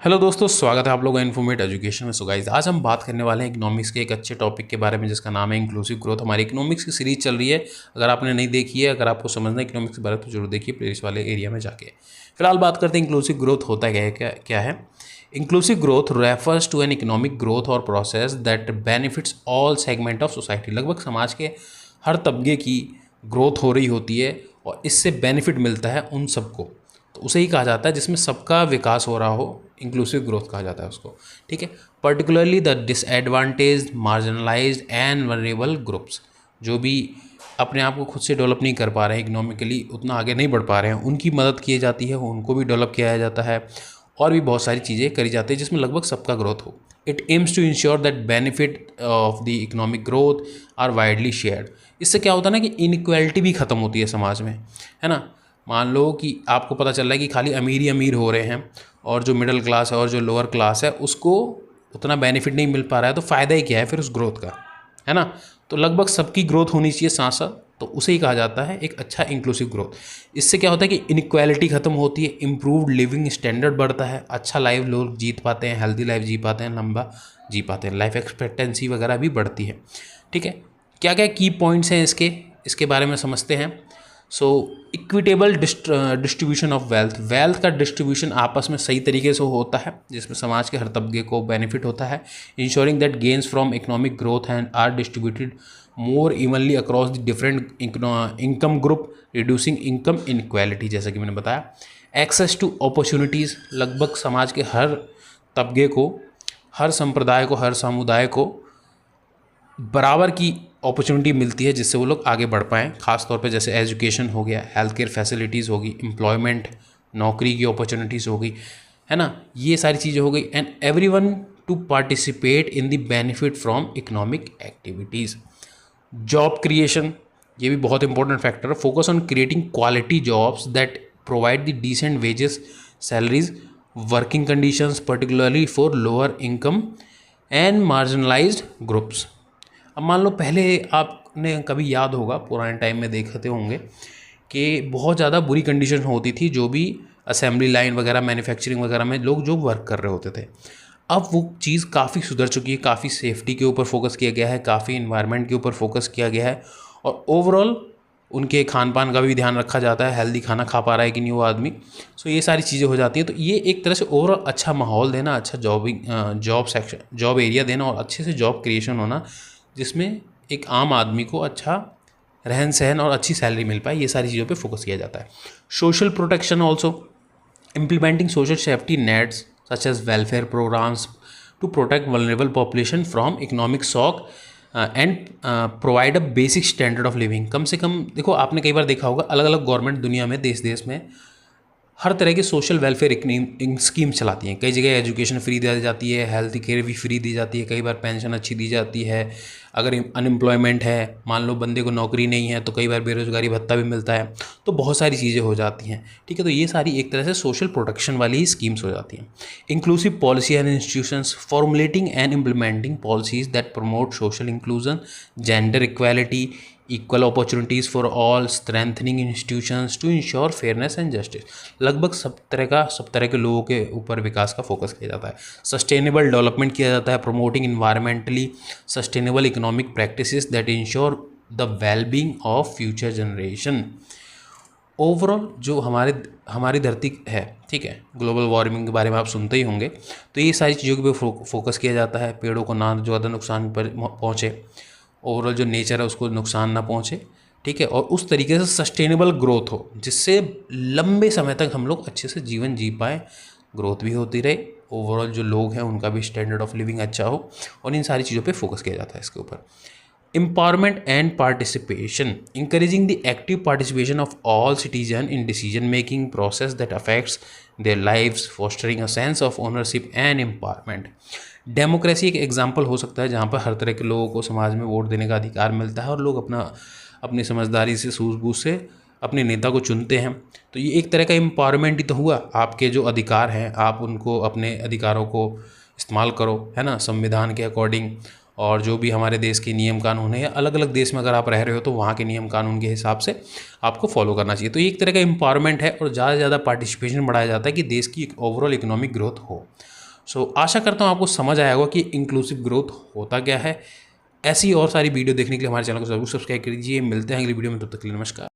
Hello दोस्तों, स्वागत है आप लोगों का इन्फॉर्मेट एजुकेशन में। सो गाइस, आज हम बात करने वाले हैं इकोनॉमिक्स के एक अच्छे टॉपिक के बारे में जिसका नाम है इंक्लूसिव ग्रोथ। हमारी इकोनॉमिक्स की सीरीज चल रही है। अगर आपने नहीं देखी है, अगर आपको समझना है इकोनॉमिक्स के बारे में, तो जरूर देखिए प्लेलिस्ट वाले एरिया में जाके। फिलहाल बात करते हैं इंक्लूसिव ग्रोथ होता है क्या है। Inclusive growth refers to an economic growth और process that benefits all segment of society. लगभग समाज के हर तबके की ग्रोथ हो रही होती है और इससे बेनिफिट मिलता है उन सबको, तो उसे ही कहा जाता है जिसमें सबका विकास हो रहा हो, इंक्लूसिव ग्रोथ कहा जाता है उसको। ठीक है। Particularly the disadvantage, marginalised and vulnerable groups, जो भी अपने आप को खुद से डेवलप नहीं कर पा रहे हैं, इकोनॉमिकली उतना आगे नहीं बढ़ पा रहे हैं, उनकी मदद की जाती है, उनको भी डेवलप किया जाता है और भी बहुत सारी चीज़ें करी जाती है जिसमें लगभग सबका ग्रोथ हो। It aims to ensure that benefit of the economic growth are widely shared. इससे क्या होता है ना कि इनइक्वालिटी भी खत्म होती है समाज में, है ना। मान लो कि आपको पता चल रहा है कि खाली अमीर ही अमीर हो रहे हैं और जो मिडिल क्लास है और जो लोअर क्लास है उसको उतना बेनिफिट नहीं मिल पा रहा है, तो फ़ायदा ही क्या है फिर उस ग्रोथ का, है ना। तो लगभग सबकी ग्रोथ होनी चाहिए साथ साथ, तो उसे ही कहा जाता है एक अच्छा इंक्लूसिव ग्रोथ। इससे क्या होता है कि इनइक्वालिटी खत्म होती है, इम्प्रूव्ड लिविंग स्टैंडर्ड बढ़ता है, अच्छा लाइफ लोग जीत पाते हैं, हेल्दी लाइफ जी पाते हैं, लंबा जी पाते हैं, लाइफ एक्सपेक्टेंसी वगैरह भी बढ़ती है। ठीक है। क्या क्या की पॉइंट्स हैं इसके बारे में समझते हैं। सो इक्विटेबल डिस्ट्रीब्यूशन ऑफ वेल्थ का डिस्ट्रीब्यूशन आपस में सही तरीके से होता है जिसमें समाज के हर तबके को बेनिफिट होता है। Ensuring that gains from economic growth and are distributed more evenly across the different income group, reducing income inequality, जैसा कि मैंने बताया। एक्सेस टू अपॉर्चुनिटीज़, लगभग समाज के हर तबके को, हर संप्रदाय को, हर समुदाय को बराबर की अपॉर्चुनिटी मिलती है जिससे वो लोग आगे बढ़ पाएँ। खास तौर पे जैसे एजुकेशन हो गया, हेल्थ केयर फैसिलिटीज़ होगी, एम्प्लॉयमेंट, नौकरी की अपॉर्चुनिटीज़ होगी, है ना, ये सारी चीज़ें हो गई। And everyone to participate in the benefit from economic activities. Job creation, ये भी बहुत इंपॉर्टेंट फैक्टर है। Focus on creating quality jobs that provide the decent wages, salaries, working conditions particularly for lower income and marginalised groups. अब मान लो पहले आपने कभी याद होगा, पुराने टाइम में देखते होंगे कि बहुत ज़्यादा बुरी कंडीशन होती थी, जो भी असेंबली लाइन वगैरह, मैन्युफैक्चरिंग वगैरह में लोग जो वर्क कर रहे होते थे। अब वो चीज़ काफ़ी सुधर चुकी है, काफ़ी सेफ्टी के ऊपर फोकस किया गया है, काफ़ी इन्वायरमेंट के ऊपर फोकस किया गया है और ओवरऑल उनके खान पान का भी ध्यान रखा जाता है, हेल्दी खाना खा पा रहा है कि नहीं वो आदमी। सो ये सारी चीज़ें हो जाती हैं। तो ये एक तरह से ओवरऑल अच्छा माहौल देना, अच्छा जॉब एरिया देना और अच्छे से जॉब क्रिएशन होना जिसमें एक आम आदमी को अच्छा रहन सहन और अच्छी सैलरी मिल पाए, ये सारी चीज़ों पे फोकस किया जाता है। Social protection also, implementing social safety nets such as welfare programs to protect vulnerable population from economic shock and provide a basic standard of living. कम से कम देखो, आपने कई बार देखा होगा अलग अलग गवर्नमेंट दुनिया में, देश देश में हर तरह के सोशल वेलफेयर स्कीम चलाती हैं। कई जगह एजुकेशन फ्री दी जाती है, हेल्थ केयर भी फ्री दी जाती है, कई बार पेंशन अच्छी दी जाती है। अगर अनएम्प्लॉयमेंट है, मान लो बंदे को नौकरी नहीं है, तो कई बार बेरोजगारी भत्ता भी मिलता है। तो बहुत सारी चीज़ें हो जाती हैं। ठीक है। तो ये सारी एक तरह से सोशल प्रोटेक्शन वाली ही स्कीम्स हो जाती हैं। Inclusive policy and institutions, formulating and implementing policies that promote social inclusion, gender equality, equal opportunities for all, strengthening institutions to ensure fairness and justice. लगभग सब तरह के लोगों के ऊपर विकास का फोकस किया जाता है। सस्टेनेबल डेवलपमेंट किया जाता है, promoting environmentally sustainable economic practices that ensure the wellbeing of future generation. Overall जो हमारी धरती है, ठीक है, ग्लोबल वार्मिंग के बारे में आप सुनते ही होंगे, तो ये सारी चीज़ों के ऊपर फोकस किया जाता है। पेड़ों को ना ज़्यादा नुकसान पर पहुँचे, ओवरऑल जो नेचर है उसको नुकसान ना पहुँचे, ठीक है, और उस तरीके से सस्टेनेबल ग्रोथ हो जिससे लंबे समय तक हम लोग अच्छे से जीवन जी पाएँ, ग्रोथ भी होती रहे, ओवरऑल जो लोग हैं उनका भी स्टैंडर्ड ऑफ लिविंग अच्छा हो, और इन सारी चीज़ों पे फोकस किया जाता है इसके ऊपर। Empowerment and participation, encouraging the active participation of all citizens in decision making process that affects their lives, fostering a sense of ownership and empowerment. Democracy एक एग्जाम्पल हो सकता है जहाँ पर हर तरह के लोगों को समाज में वोट देने का अधिकार मिलता है और लोग अपनी समझदारी से, सूझबूझ से अपने नेता को चुनते हैं। तो ये एक तरह का एम्पावरमेंट ही तो हुआ। आपके जो अधिकार हैं, आप उनको, अपने अधिकारों को इस्तेमाल करो, है ना, संविधान के अकॉर्डिंग, और जो भी हमारे देश के नियम कानून है, अलग अलग देश में अगर आप रह रहे हो तो वहाँ के नियम कानून के हिसाब से आपको फॉलो करना चाहिए। तो ये एक तरह का एम्पावरमेंट है और ज़्यादा से ज़्यादा पार्टिसिपेशन बढ़ाया जाता है कि देश की ओवरऑल इकोनॉमिक ग्रोथ हो। आशा करता हूँ आपको समझ आया होगा कि इंक्लूसिव ग्रोथ होता क्या है। ऐसी और सारी वीडियो देखने के लिए हमारे चैनल को जरूर सब्सक्राइब कीजिए। मिलते हैं अगली वीडियो में, तब तक के लिए नमस्कार।